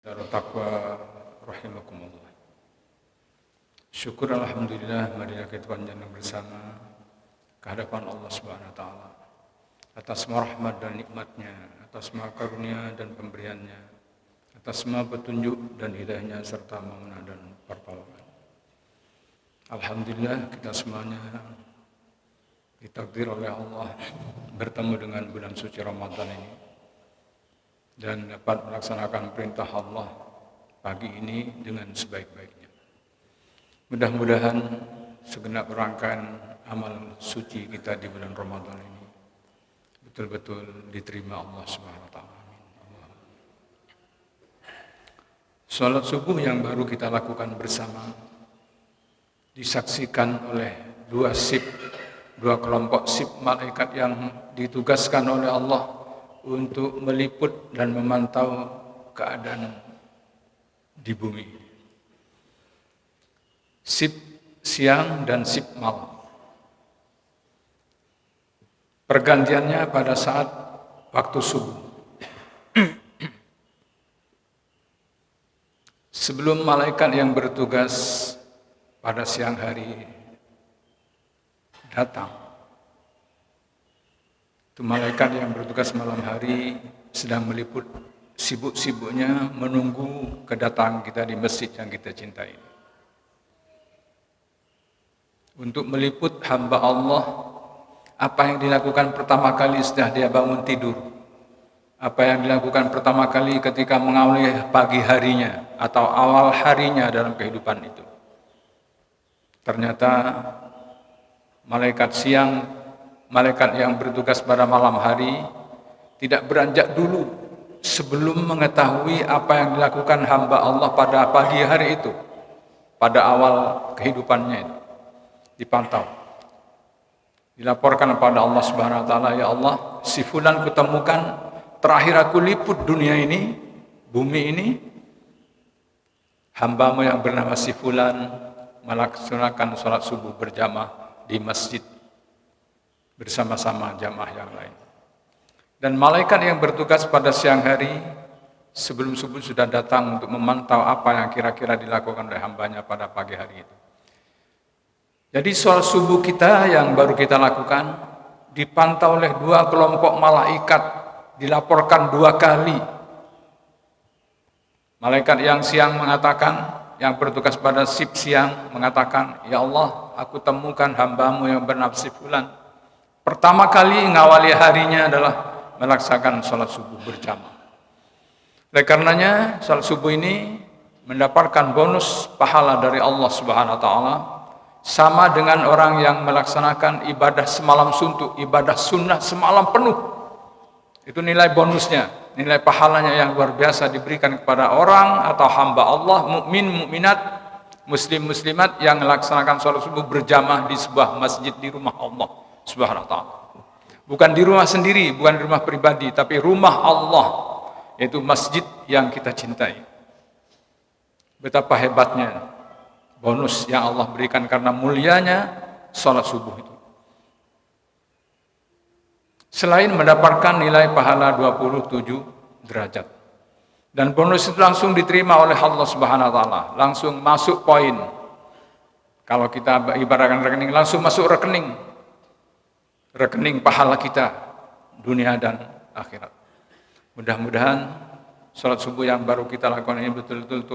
Darut Taqwa rahimakumullah. Syukur alhamdulillah marilah kita panjang bersama kehadapan Allah Subhanahu wa taala atas semua rahmat dan nikmatnya, atas semua karunia dan pemberiannya, atas semua petunjuk dan hidayahnya serta maunah dan pertolongan. Alhamdulillah kita semuanya ditakdir oleh Allah bertemu dengan bulan suci Ramadan ini dan dapat melaksanakan perintah Allah pagi ini dengan sebaik-baiknya. Mudah-mudahan segenap rangkaian amal suci kita di bulan Ramadan ini betul-betul diterima Allah Subhanahu wa taala. Salat subuh yang baru kita lakukan bersama disaksikan oleh dua kelompok sip malaikat yang ditugaskan oleh Allah untuk meliput dan memantau keadaan di bumi. Sip siang dan sip malam. Pergantiannya pada saat waktu subuh. Sebelum malaikat yang bertugas pada siang hari datang, itu malaikat yang bertugas malam hari sedang meliput sibuk-sibuknya menunggu kedatangan kita di masjid yang kita cintai. Untuk meliput hamba Allah, apa yang dilakukan pertama kali setelah dia bangun tidur, apa yang dilakukan pertama kali ketika mengawali pagi harinya atau awal harinya dalam kehidupan itu. Ternyata malaikat siang, malaikat yang bertugas pada malam hari tidak beranjak dulu sebelum mengetahui apa yang dilakukan hamba Allah pada pagi hari itu, pada awal kehidupannya itu. Dipantau, dilaporkan kepada Allah Subhanahu wa taala, ya Allah, si fulan kutemukan terakhir aku liput dunia ini, bumi ini, hambamu yang bernama si fulan melaksanakan sholat subuh berjamaah di masjid bersama-sama jamaah yang lain. Dan malaikat yang bertugas pada siang hari sebelum subuh sudah datang untuk memantau apa yang kira-kira dilakukan oleh hambanya pada pagi hari itu. Jadi sholat subuh kita yang baru kita lakukan dipantau oleh dua kelompok malaikat, dilaporkan dua kali. Malaikat yang siang mengatakan, yang bertugas pada sip siang mengatakan, ya Allah, aku temukan hambamu yang bernama si fulan. Pertama kali ngawali harinya adalah melaksanakan sholat subuh berjamaah. Oleh karenanya, sholat subuh ini mendapatkan bonus pahala dari Allah Subhanahu wa taala, sama dengan orang yang melaksanakan ibadah semalam suntuk, ibadah sunnah semalam penuh. Itu nilai bonusnya, nilai pahalanya yang luar biasa diberikan kepada orang atau hamba Allah, mukmin, mukminat, muslim, muslimat yang melaksanakan sholat subuh berjamaah di sebuah masjid di rumah Allah Subhanahu wa taala. Bukan di rumah sendiri, bukan di rumah pribadi, tapi rumah Allah, yaitu masjid yang kita cintai. Betapa hebatnya bonus yang Allah berikan karena mulianya sholat subuh itu. Selain mendapatkan nilai pahala 27 derajat. Dan bonus itu langsung diterima oleh Allah Subhanahu wa taala, langsung masuk poin. Kalau kita ibaratkan rekening, langsung masuk rekening pahala kita dunia dan akhirat. Mudah-mudahan sholat subuh yang baru kita lakukan ini betul-betul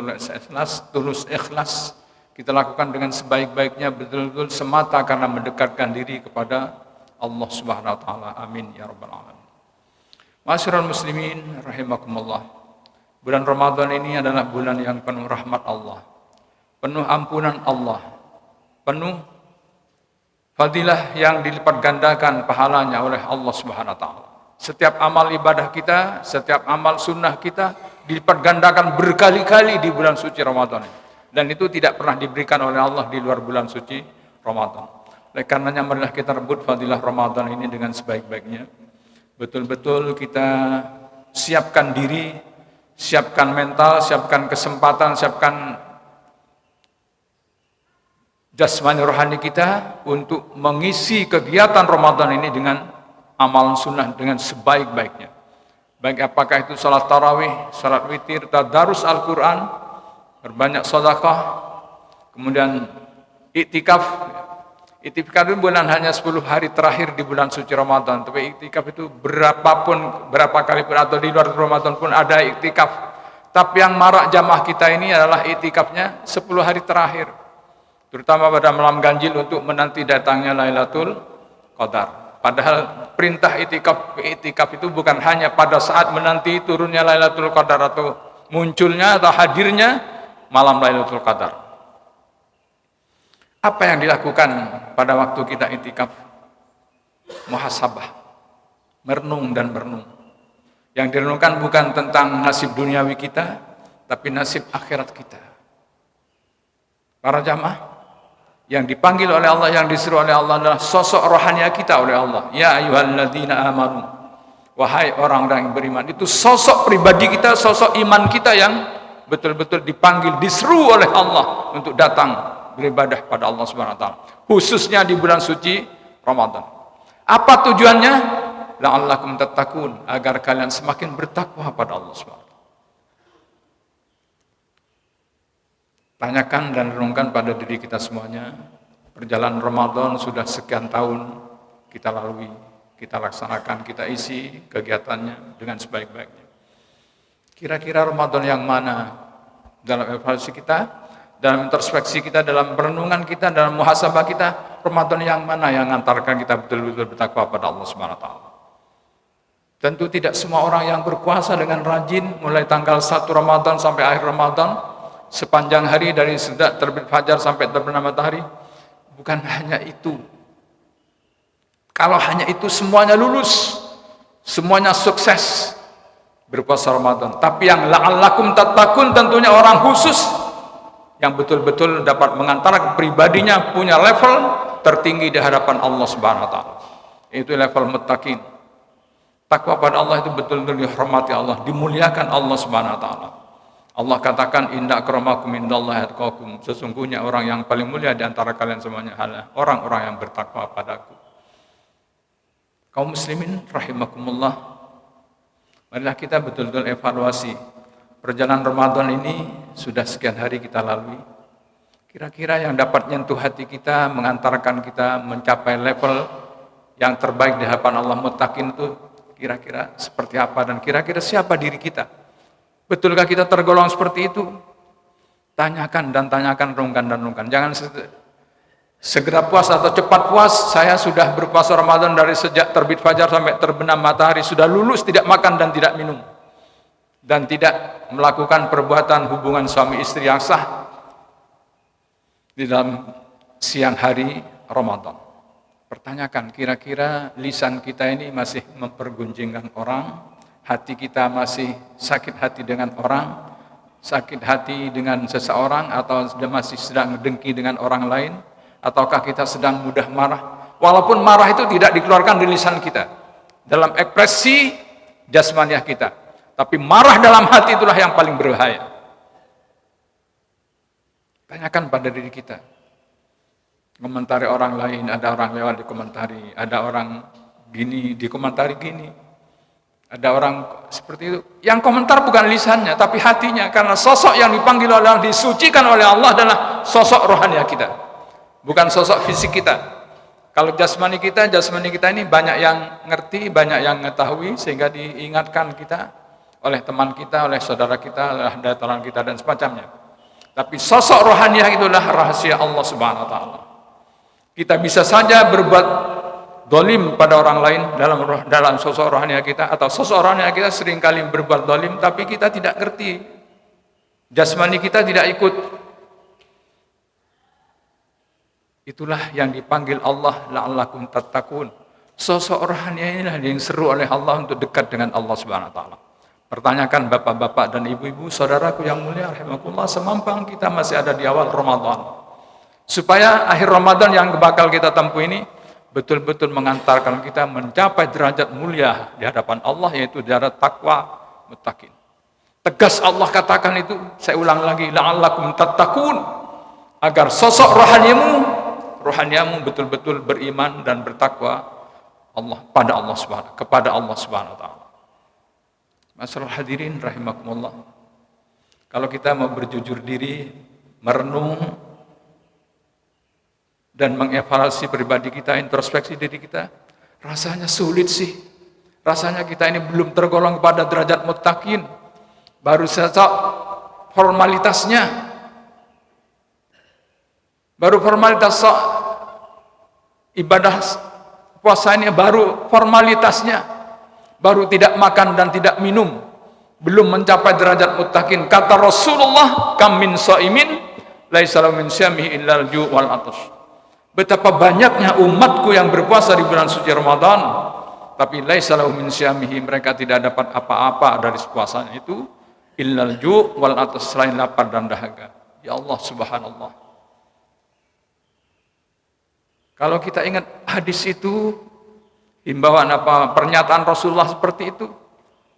tulus ikhlas kita lakukan dengan sebaik-baiknya, betul-betul semata karena mendekatkan diri kepada Allah Subhanahu wa taala. Amin ya rabbal alamin. Ma'asyiral muslimin rahimakumullah. Bulan Ramadan ini adalah bulan yang penuh rahmat Allah, penuh ampunan Allah, penuh fadilah yang dilipat gandakan pahalanya oleh Allah Subhanahu wa taala. Setiap amal ibadah kita, setiap amal sunnah kita dilipat gandakan berkali-kali di bulan suci Ramadan ini. Dan itu tidak pernah diberikan oleh Allah di luar bulan suci Ramadan. Oleh karenanya marilah kita rebut fadilah Ramadan ini dengan sebaik-baiknya. Betul-betul kita siapkan diri, siapkan mental, siapkan kesempatan, siapkan jasmani rohani kita untuk mengisi kegiatan Ramadan ini dengan amal sunnah dengan sebaik-baiknya. Baik apakah itu salat tarawih, salat witir, tadarus Al-Quran, berbanyak sedekah, kemudian iktikaf. Iktikaf itu bukan hanya 10 hari terakhir di bulan suci Ramadan, tapi iktikaf itu berapa kali pun atau di luar Ramadan pun ada iktikaf. Tapi yang marak jamaah kita ini adalah iktikafnya 10 hari terakhir, terutama pada malam ganjil untuk menanti datangnya Lailatul Qadar. Padahal perintah iktikaf itu bukan hanya pada saat menanti turunnya Lailatul Qadar atau munculnya atau hadirnya malam Lailatul Qadar. Apa yang dilakukan pada waktu kita iktikaf? Muhasabah, merenung dan merenung. Yang direnungkan bukan tentang nasib duniawi kita, tapi nasib akhirat kita. Para jamaah yang dipanggil oleh Allah, yang disuruh oleh Allah adalah sosok rohania kita oleh Allah. Ya ayyuhalladzina amanu, wahai orang-orang yang beriman. Itu sosok pribadi kita, sosok iman kita yang betul-betul dipanggil, diseru oleh Allah untuk datang beribadah pada Allah Subhanahu wa taala, khususnya di bulan suci Ramadan. Apa tujuannya? La'allakum tattaqun, agar kalian semakin bertakwa pada Allah Subhanahu wa taala. Tanyakan dan renungkan pada diri kita semuanya. Perjalanan Ramadan sudah sekian tahun kita lalui, kita laksanakan, kita isi kegiatannya dengan sebaik-baiknya. Kira-kira Ramadan yang mana dalam evaluasi kita, dalam introspeksi kita, dalam perenungan kita, dalam muhasabah kita, Ramadan yang mana yang mengantarkan kita betul-betul bertakwa pada Allah Subhanahu wa taala. Tentu tidak semua orang yang berpuasa dengan rajin mulai tanggal 1 Ramadan sampai akhir Ramadan, sepanjang hari dari sejak terbit fajar sampai terbenam matahari, bukan hanya itu. Kalau hanya itu semuanya lulus, semuanya sukses berpuasa Ramadan. Tapi yang la'allakum tattaqun tentunya orang khusus yang betul-betul dapat mengantarkan pribadinya punya level tertinggi di hadapan Allah Subhanahu wa taala. Itu level muttaqin. Takwa pada Allah itu betul-betul dihormati Allah, dimuliakan Allah Subhanahu wa taala. Allah katakan inna akramakum indallahi atqakum, sesungguhnya orang yang paling mulia di antara kalian semuanya adalah orang-orang yang bertakwa padaku. Kaum muslimin rahimakumullah, marilah kita betul-betul evaluasi perjalanan Ramadan ini sudah sekian hari kita lalui. Kira-kira yang dapat nyentuh hati kita, mengantarkan kita mencapai level yang terbaik di hadapan Allah muttaqin itu kira-kira seperti apa, dan kira-kira siapa diri kita? Betulkah kita tergolong seperti itu? Tanyakan dan tanyakan, renungkan dan renungkan. Jangan segera puas atau cepat puas. Saya sudah berpuasa Ramadan dari sejak terbit fajar sampai terbenam matahari, sudah lulus tidak makan dan tidak minum, dan tidak melakukan perbuatan hubungan suami istri yang sah di dalam siang hari Ramadan. Pertanyakan, kira-kira lisan kita ini masih mempergunjingkan orang? Hati kita masih sakit hati dengan orang, sakit hati dengan seseorang, atau masih sedang dengki dengan orang lain, ataukah kita sedang mudah marah? Walaupun marah itu tidak dikeluarkan dari lisan kita, dalam ekspresi jasmaniah kita, tapi marah dalam hati itulah yang paling berbahaya. Tanyakan pada diri kita. Komentari orang lain, ada orang lewat dikomentari, ada orang gini dikomentari gini. Ada orang seperti itu. Yang komentar bukan lisannya, tapi hatinya. Karena sosok yang dipanggil oleh Allah, disucikan oleh Allah adalah sosok rohani kita, bukan sosok fisik kita. Kalau jasmani kita ini banyak yang ngerti, banyak yang mengetahui, sehingga diingatkan kita oleh teman kita, oleh saudara kita, oleh dataran kita, dan semacamnya. Tapi sosok rohani itulah rahasia Allah Subhanahu wa taala. Kita bisa saja berbuat dolim pada orang lain dalam sosok rohani kita, atau sosok rohani kita seringkali berbuat dolim, tapi kita tidak ngerti, jasmani kita tidak ikut. Itulah yang dipanggil Allah la'allakum tattaqun. Sosok rohani inilah yang seru oleh Allah untuk dekat dengan Allah Subhanahu wa taala. Pertanyakan bapak-bapak dan ibu-ibu, saudaraku yang mulia rahimakumullah, semampang kita masih ada di awal Ramadan, supaya akhir Ramadan yang bakal kita tempuh ini betul-betul mengantarkan kita mencapai derajat mulia di hadapan Allah, yaitu derajat takwa muttaqin. Tegas Allah katakan itu, saya ulang lagi, la'allakum tattaqun, agar sosok rohaniamu betul-betul beriman dan bertakwa kepada Allah Subhanahu wa taala. Masyaallah hadirin rahimakumullah. Kalau kita mau berjujur diri, merenung dan mengevaluasi pribadi kita, introspeksi diri kita, rasanya sulit sih. Rasanya kita ini belum tergolong pada derajat muttaqin. Baru saja formalitasnya. Baru formalitas ibadah puasa ini baru formalitasnya. Baru tidak makan dan tidak minum. Belum mencapai derajat muttaqin. Kata Rasulullah, kam min shaimin laisa lahu min syamihi illal ju' wal atash. Betapa banyaknya umatku yang berpuasa di bulan suci Ramadan, tapi laisa lahu min syamihi, mereka tidak dapat apa-apa dari puasanya itu illal ju' wal atash, selain lapar dan dahaga. Ya Allah, subhanallah. Kalau kita ingat hadis itu, himbauan apa pernyataan Rasulullah seperti itu,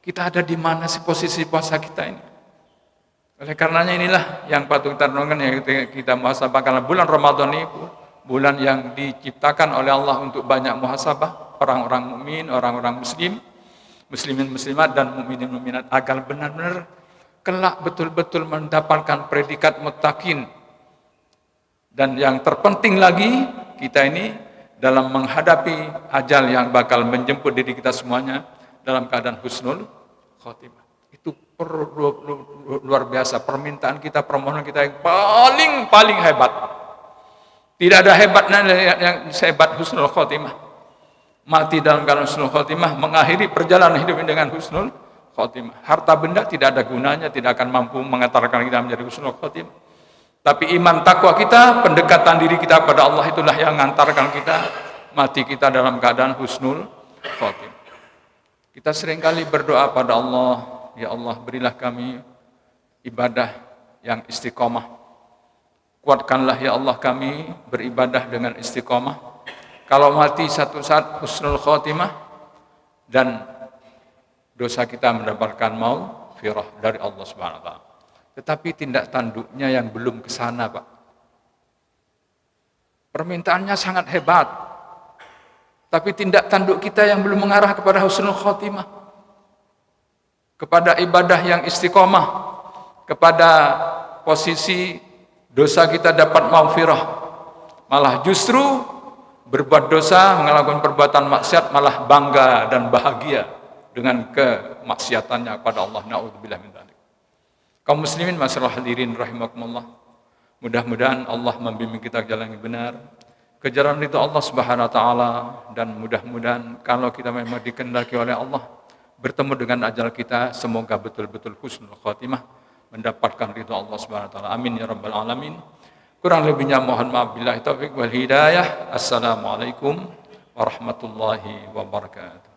kita ada di mana sih posisi puasa kita ini? Oleh karenanya inilah yang patut kita renungkan, yang kita muhasabah, karena bulan Ramadan ini bulan yang diciptakan oleh Allah untuk banyak muhasabah orang-orang mukmin, orang-orang muslim, muslimin muslimat dan mukminin mukminat, agar benar-benar kelak betul-betul mendapatkan predikat muttaqin. Dan yang terpenting lagi, kita ini dalam menghadapi ajal yang bakal menjemput diri kita semuanya dalam keadaan husnul khotimah. Itu luar biasa permintaan kita, permohonan kita yang paling hebat. Tidak ada hebatnya yang sehebat husnul khotimah. Mati dalam keadaan husnul khotimah, mengakhiri perjalanan hidup dengan husnul khotimah. Harta benda tidak ada gunanya, tidak akan mampu mengantarkan kita menjadi husnul khotimah. Tapi iman takwa kita, pendekatan diri kita pada Allah, itulah yang mengantarkan kita mati kita dalam keadaan husnul khotimah. Kita seringkali berdoa pada Allah, ya Allah berilah kami ibadah yang istiqomah. Kuatkanlah ya Allah kami beribadah dengan istiqomah. Kalau mati satu saat husnul khotimah dan dosa kita mendapatkan maghfirah dari Allah Subhanahu wa taala. Tetapi tindak tanduknya yang belum ke sana, Pak. Permintaannya sangat hebat. Tapi tindak tanduk kita yang belum mengarah kepada husnul khotimah. Kepada ibadah yang istiqomah. Kepada posisi dosa kita dapat maghfirah. Malah justru berbuat dosa, melakukan perbuatan maksiat, malah bangga dan bahagia dengan kemaksiatannya kepada Allah. Na'udzubillah min dzalik. Kaum muslimin masyaallah hadirin rahimakumullah. Mudah-mudahan Allah membimbing kita ke jalan yang benar, ke jalan ridha Allah Subhanahu wa taala, dan mudah-mudahan kalau kita memang dikehendaki oleh Allah bertemu dengan ajal kita, semoga betul-betul husnul khotimah, mendapatkan ridha Allah Subhanahu wa taala. Amin ya rabbal alamin. Kurang lebihnya mohon maaf, billahi taufik wal hidayah. Assalamualaikum warahmatullahi wabarakatuh.